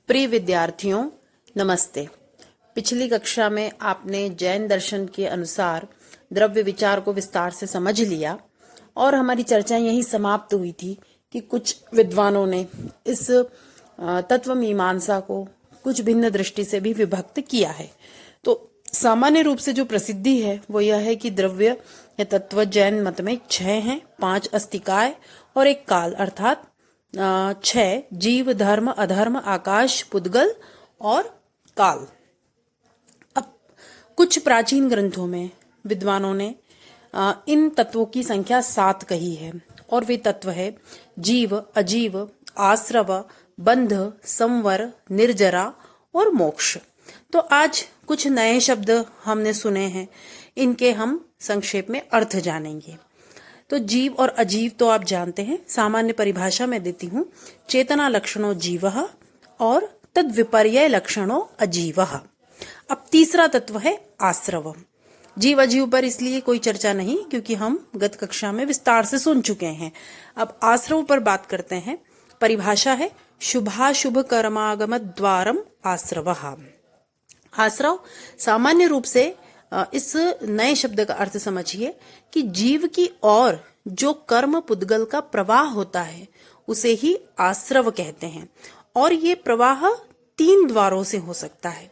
प्रिय विद्यार्थियों, नमस्ते। पिछली कक्षा में आपने जैन दर्शन के अनुसार द्रव्य विचार को विस्तार से समझ लिया और हमारी चर्चा यहीं समाप्त हुई थी कि कुछ विद्वानों ने इस तत्व मीमांसा को कुछ भिन्न दृष्टि से भी विभक्त किया है। तो सामान्य रूप से जो प्रसिद्धि है वो यह है कि द्रव्य या तत्व जैन मत में 6 हैं, 5 अस्तिकाय और 1 काल, अर्थात 6 जीव, धर्म, अधर्म, आकाश, पुद्गल और काल। अब कुछ प्राचीन ग्रंथों में विद्वानों ने इन तत्वों की संख्या 7 कही है और वे तत्व है जीव, अजीव, आश्रव, बंध, संवर, निर्जरा और मोक्ष। तो आज कुछ नए शब्द हमने सुने हैं, इनके हम संक्षेप में अर्थ जानेंगे। तो जीव और अजीव तो आप जानते हैं, सामान्य परिभाषा में देती हूँ। चेतना लक्षणों जीवः और तद विपर्यय लक्षणों अजीवः। अब तीसरा तत्व है आश्रव। जीव अजीव पर इसलिए कोई चर्चा नहीं, क्योंकि हम गत कक्षा में विस्तार से सुन चुके हैं। अब आश्रव पर बात करते हैं। परिभाषा है शुभाशुभ कर्मागम द्वारम आश्रवः। आश्रव सामान्य रूप से इस नए शब्द का अर्थ समझिए कि जीव की ओर जो कर्म पुद्गल का प्रवाह होता है उसे ही आश्रव कहते हैं। और ये प्रवाह 3 द्वारों से हो सकता है,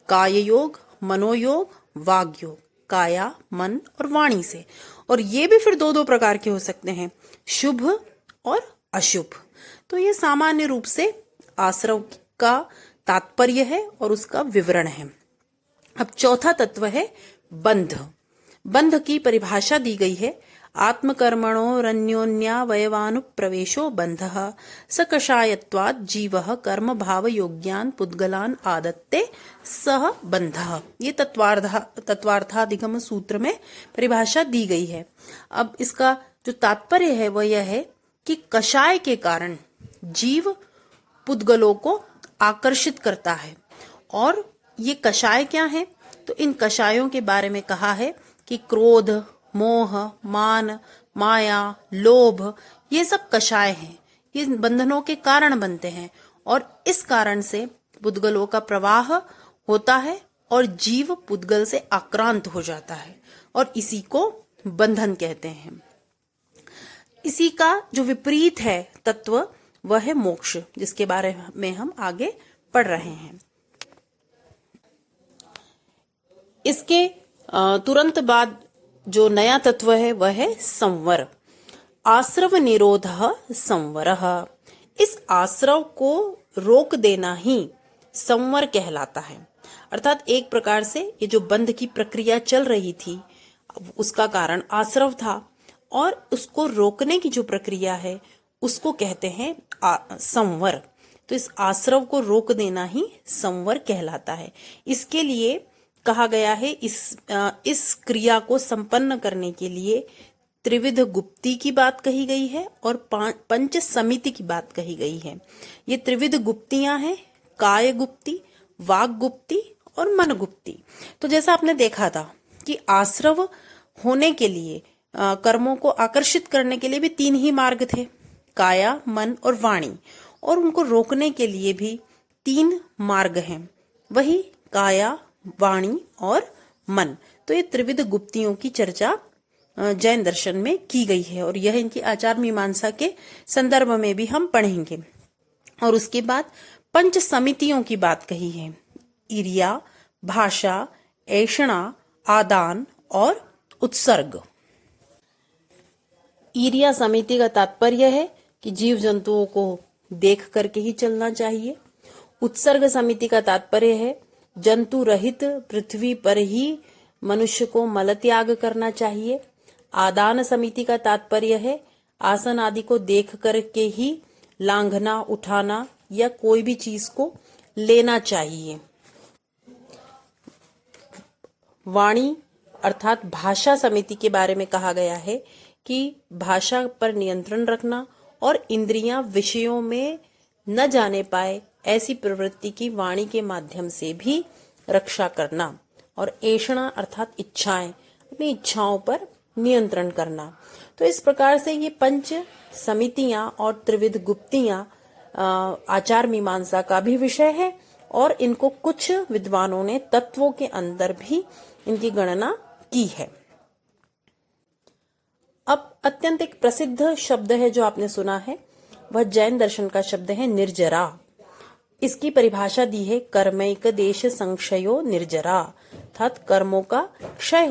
काय योग, मनोयोग, वाग योग। काया, मन और वाणी से। और ये भी फिर 2 प्रकार के हो सकते हैं, शुभ और अशुभ। तो ये सामान्य रूप से आश्रव का तात्पर्य है और उसका विवरण है। अब चौथा तत्व है बंध। बंध की परिभाषा दी गई है आत्मकर्मणो रन्योन्यावयवानुप्रवेशो बंधः सकषायत्वात् जीवः कर्म भाव योग्यान पुद्गलान आदत्ते सह बंधः। ये तत्वार्थाधिगम सूत्र में परिभाषा दी गई है। अब इसका जो तात्पर्य है वह यह है कि कषाय के कारण जीव पुद्गलों को आकर्षित करता है। और ये कषाय क्या है? तो इन कषायों के बारे में कहा है कि क्रोध, मोह, मान, माया, लोभ, ये सब कषाय हैं। ये बंधनों के कारण बनते हैं और इस कारण से पुद्गलों का प्रवाह होता है और जीव पुद्गल से आक्रांत हो जाता है और इसी को बंधन कहते हैं। इसी का जो विपरीत है तत्व वह है मोक्ष, जिसके बारे में हम आगे पढ़ रहे हैं। इसके तुरंत बाद जो नया तत्व है वह है संवर। आश्रव निरोधः संवरः। इस आश्रव को रोक देना ही संवर कहलाता है। अर्थात एक प्रकार से ये जो बंध की प्रक्रिया चल रही थी उसका कारण आश्रव था और उसको रोकने की जो प्रक्रिया है उसको कहते हैं संवर। तो इस आश्रव को रोक देना ही संवर कहलाता है। इसके लिए कहा गया है इस क्रिया को संपन्न करने के लिए त्रिविध गुप्ती की बात कही गई है और 5 समिति की बात कही गई है। ये त्रिविध गुप्तियां हैं, काय गुप्ती, वाग गुप्ती और मन गुप्ती। तो जैसा आपने देखा था कि आश्रव होने के लिए कर्मों को आकर्षित करने के लिए भी 3 ही मार्ग थे, काया, मन और वाणी। और उनको रोकने के लिए भी 3 मार्ग हैं, वही काया, वाणी और मन। तो ये त्रिविध गुप्तियों की चर्चा जैन दर्शन में की गई है और यह इनकी आचार मीमांसा के संदर्भ में भी हम पढ़ेंगे। और उसके बाद 5 समितियों की बात कही है, ईर्या, भाषा, ऐषणा, आदान और उत्सर्ग। ईर्या समिति का तात्पर्य है कि जीव जंतुओं को देख करके ही चलना चाहिए। उत्सर्ग समिति का तात्पर्य है जंतु रहित पृथ्वी पर ही मनुष्य को मल त्याग करना चाहिए। आदान समिति का तात्पर्य है आसन आदि को देख करके ही लांघना, उठाना या कोई भी चीज को लेना चाहिए। वाणी अर्थात भाषा समिति के बारे में कहा गया है कि भाषा पर नियंत्रण रखना और इंद्रियां विषयों में न जाने पाए ऐसी प्रवृत्ति की वाणी के माध्यम से भी रक्षा करना। और ऐषणा अर्थात इच्छाएं, अपनी इच्छाओं पर नियंत्रण करना। तो इस प्रकार से ये 5 समितियां और त्रिविध गुप्तियां आचार मीमांसा का भी विषय है और इनको कुछ विद्वानों ने तत्वों के अंदर भी इनकी गणना की है। अब अत्यंत एक प्रसिद्ध शब्द है जो आपने सुना है, वह जैन दर्शन का शब्द है निर्जरा। इसकी परिभाषा दी है कर्मैक देश संक्षयो निर्जरा, अर्थात कर्मों का क्षय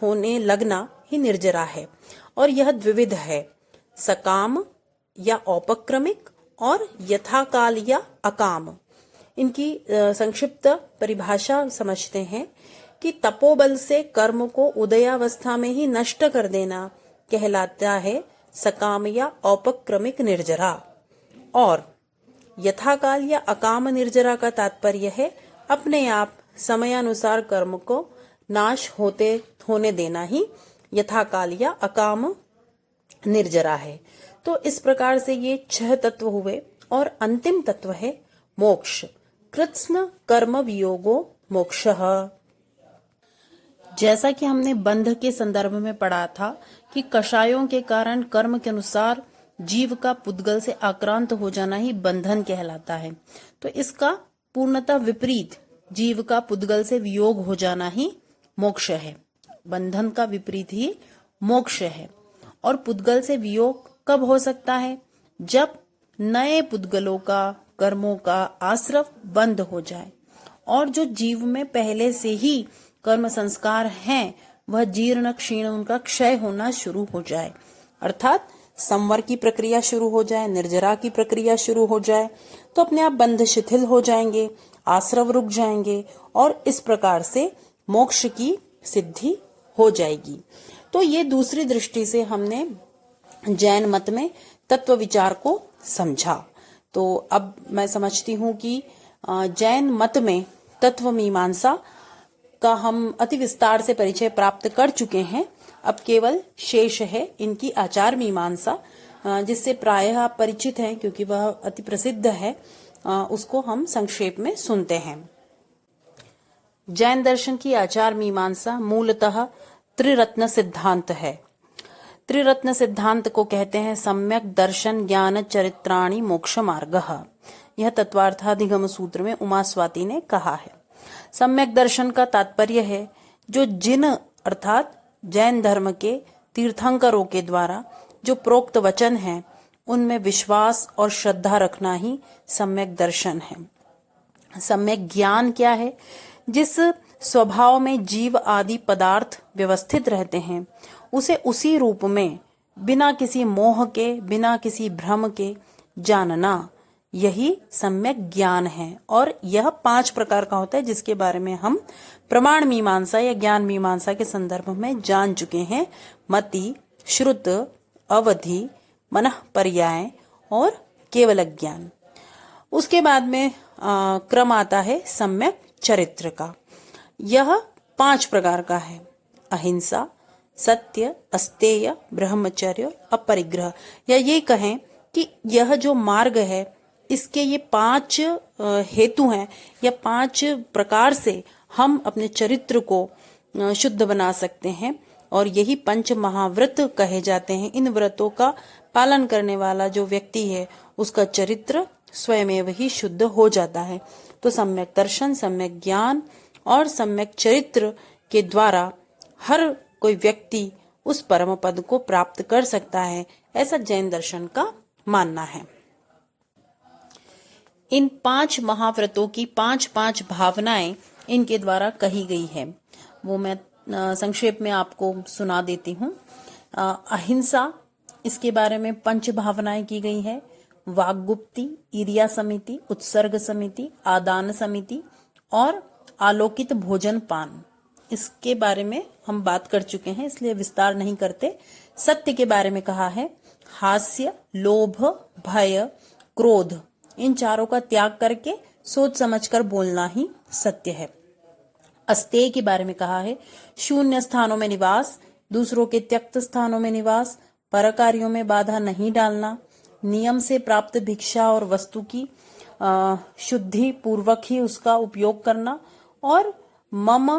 होने लगना ही निर्जरा है। और यह द्विविध है, सकाम या औपक्रमिक और यथाकाल या अकाम। इनकी संक्षिप्त परिभाषा समझते हैं कि तपोबल से कर्म को उदयावस्था में ही नष्ट कर देना कहलाता है सकाम या औपक्रमिक निर्जरा, और यथाकाल या अकाम निर्जरा का तात्पर्य है अपने आप समयानुसार कर्म को नाश होने देना ही यथाकाल या अकाम निर्जरा है। तो इस प्रकार से ये 6 तत्व हुए और अंतिम तत्व है मोक्ष। कृत्स्न कर्म वियोगो मोक्षः। जैसा कि हमने बंध के संदर्भ में पढ़ा था कि कषायों के कारण कर्म के अनुसार जीव का पुद्गल से आक्रांत हो जाना ही बंधन कहलाता है, तो इसका पूर्णतः विपरीत जीव का पुद्गल से वियोग हो जाना ही मोक्ष है। बंधन का विपरीत ही मोक्ष है। और पुद्गल से वियोग कब हो सकता है? जब नए पुद्गलों का कर्मों का आश्रव बंद हो जाए और जो जीव में पहले से ही कर्म संस्कार हैं वह जीर्ण क्षीण उनका क्षय होना शुरू हो जाए, अर्थात संवर की प्रक्रिया शुरू हो जाए, निर्जरा की प्रक्रिया शुरू हो जाए, तो अपने आप बंध शिथिल हो जाएंगे, आश्रव रुक जाएंगे और इस प्रकार से मोक्ष की सिद्धि हो जाएगी। तो ये दूसरी दृष्टि से हमने जैन मत में तत्व विचार को समझा। तो अब मैं समझती हूँ कि जैन मत में तत्व मीमांसा का हम अति विस्तार से परिचय प्राप्त कर चुके हैं। अब केवल शेष है इनकी आचार मीमांसा, जिससे प्रायः आप परिचित हैं क्योंकि वह अति प्रसिद्ध है। उसको हम संक्षेप में सुनते हैं। जैन दर्शन की आचार मीमांसा मूलतः त्रिरत्न सिद्धांत है। त्रिरत्न सिद्धांत को कहते हैं सम्यक दर्शन ज्ञान चरित्राणि मोक्ष मार्गः। यह तत्वार्थाधिगम सूत्र में उमा स्वाति ने कहा है। सम्यक दर्शन का तात्पर्य है जो जिन अर्थात जैन धर्म के तीर्थंकरों के द्वारा जो प्रोक्त वचन हैं उनमें विश्वास और श्रद्धा रखना ही सम्यक दर्शन है। सम्यक ज्ञान क्या है? जिस स्वभाव में जीव आदि पदार्थ व्यवस्थित रहते हैं उसे उसी रूप में बिना किसी मोह के, बिना किसी भ्रम के जानना, यही सम्यक ज्ञान है। और यह 5 प्रकार का होता है जिसके बारे में हम प्रमाण मीमांसा या ज्ञान मीमांसा के संदर्भ में जान चुके हैं। मति, श्रुत, अवधि, मनः पर्याय और केवल ज्ञान। उसके बाद में क्रम आता है सम्यक चरित्र का। यह 5 प्रकार का है। अहिंसा, सत्य, अस्तेय, ब्रह्मचर्य, अपरिग्रह। या ये कहें कि यह जो मार्ग है इसके ये 5 हेतु हैं या 5 प्रकार से हम अपने चरित्र को शुद्ध बना सकते हैं और यही 5 महाव्रत कहे जाते हैं। इन व्रतों का पालन करने वाला जो व्यक्ति है उसका चरित्र स्वयमेव ही शुद्ध हो जाता है। तो सम्यक दर्शन, सम्यक ज्ञान और सम्यक चरित्र के द्वारा हर कोई व्यक्ति उस परम पद को प्राप्त कर सकता है, ऐसा जैन दर्शन का मानना है। इन 5 महाव्रतों की 5 भावनाएं इनके द्वारा कही गई है, वो मैं संक्षेप में आपको सुना देती हूँ। अहिंसा, इसके बारे में 5 भावनाएं की गई है। वाग्गुप्ति, ईर्ष्या समिति, उत्सर्ग समिति, आदान समिति और आलोकित भोजन पान। इसके बारे में हम बात कर चुके हैं इसलिए विस्तार नहीं करते। सत्य के बारे में कहा है हास्य, लोभ, भय, क्रोध, इन चारों का त्याग करके सोच समझकर बोलना ही सत्य है। अस्तेय के बारे में कहा है शून्य स्थानों में निवास, दूसरों के त्यक्त स्थानों में निवास, परकार्यों में बाधा नहीं डालना, नियम से प्राप्त भिक्षा और वस्तु की शुद्धि पूर्वक ही उसका उपयोग करना और मम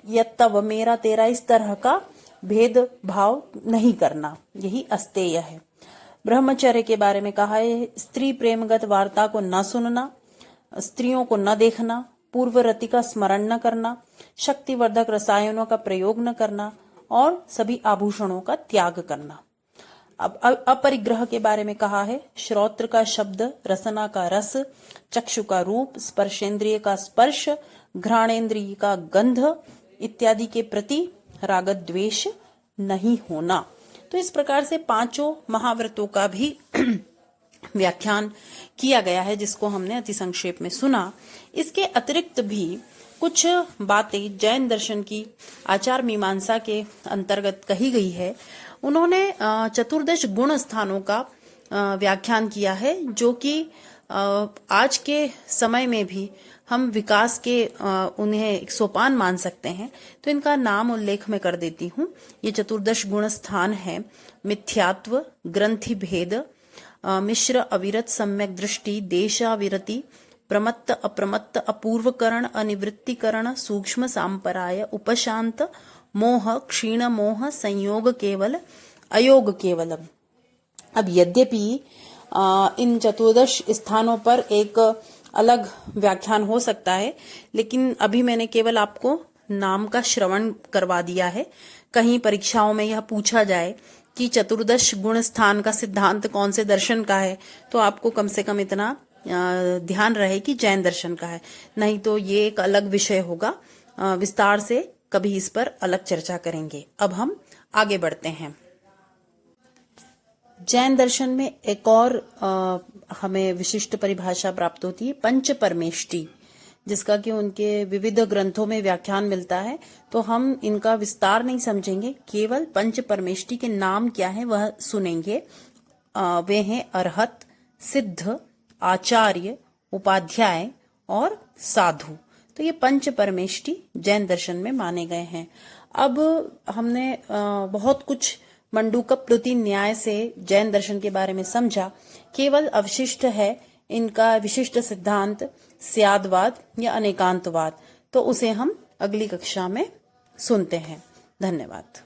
यत्तव, मेरा तेरा, इस तरह का भेदभाव नहीं करना, यही अस्तेय है। ब्रह्मचर्य के बारे में कहा है, स्त्री प्रेमगत वार्ता को न सुनना, स्त्रियों को न देखना, पूर्व रति का स्मरण न करना, शक्तिवर्धक रसायनों का प्रयोग न करना और सभी आभूषणों का त्याग करना। अब अपरिग्रह के बारे में कहा है, श्रोत्र का शब्द, रसना का रस, चक्षु का रूप, स्पर्शेंद्रिय का स्पर्श, घ्राणेन्द्रिय का गंध इत्यादि के प्रति राग द्वेष नहीं होना। तो इस प्रकार से पांचों महाव्रतों का भी व्याख्यान किया गया है, जिसको हमने अति संक्षेप में सुना। इसके अतिरिक्त भी कुछ बातें जैन दर्शन की आचार मीमांसा के अंतर्गत कही गई है। उन्होंने चतुर्दश गुण स्थानों का व्याख्यान किया है, जो कि आज के समय में भी हम विकास के उन्हें एक सोपान मान सकते हैं। तो इनका नाम उल्लेख मैं कर देती हूँ। ये चतुर्दश गुण स्थान है: मिथ्यात्व, ग्रंथि भेद, मिश्र अविरत सम्यक दृष्टि, देशाविरति, प्रमत्त अप्रमत्त, अपूर्वकरण, अनिवृत्तिकरण, सूक्ष्म सांपराय, उपशांत, मोह, क्षीण मोह, संयोग केवल, अयोग केवलम। अब यद्यपि इन चतुर्दश स्थानों पर एक अलग व्याख्यान हो सकता है, लेकिन अभी मैंने केवल आपको नाम का श्रवण करवा दिया है। कहीं परीक्षाओं में यह पूछा जाए कि चतुर्दश गुण स्थान का सिद्धांत कौन से दर्शन का है, तो आपको कम से कम इतना ध्यान रहे कि जैन दर्शन का है, नहीं तो ये एक अलग विषय होगा। विस्तार से कभी इस पर अलग चर्चा करेंगे। अब हम आगे बढ़ते हैं। जैन दर्शन में एक और हमें विशिष्ट परिभाषा प्राप्त होती है, पंच परमेष्टि, जिसका कि उनके विविध ग्रंथों में व्याख्यान मिलता है। तो हम इनका विस्तार नहीं समझेंगे, केवल पंच परमेष्टि के नाम क्या है वह सुनेंगे। वे हैं अरहत, सिद्ध, आचार्य, उपाध्याय और साधु। तो ये पंच परमेष्टि जैन दर्शन में माने गए हैं। अब हमने बहुत कुछ मंडूकप्लुति न्याय से जैन दर्शन के बारे में समझा। केवल अवशिष्ट है इनका विशिष्ट सिद्धांत स्यादवाद या अनेकांतवाद। तो उसे हम अगली कक्षा में सुनते हैं। धन्यवाद।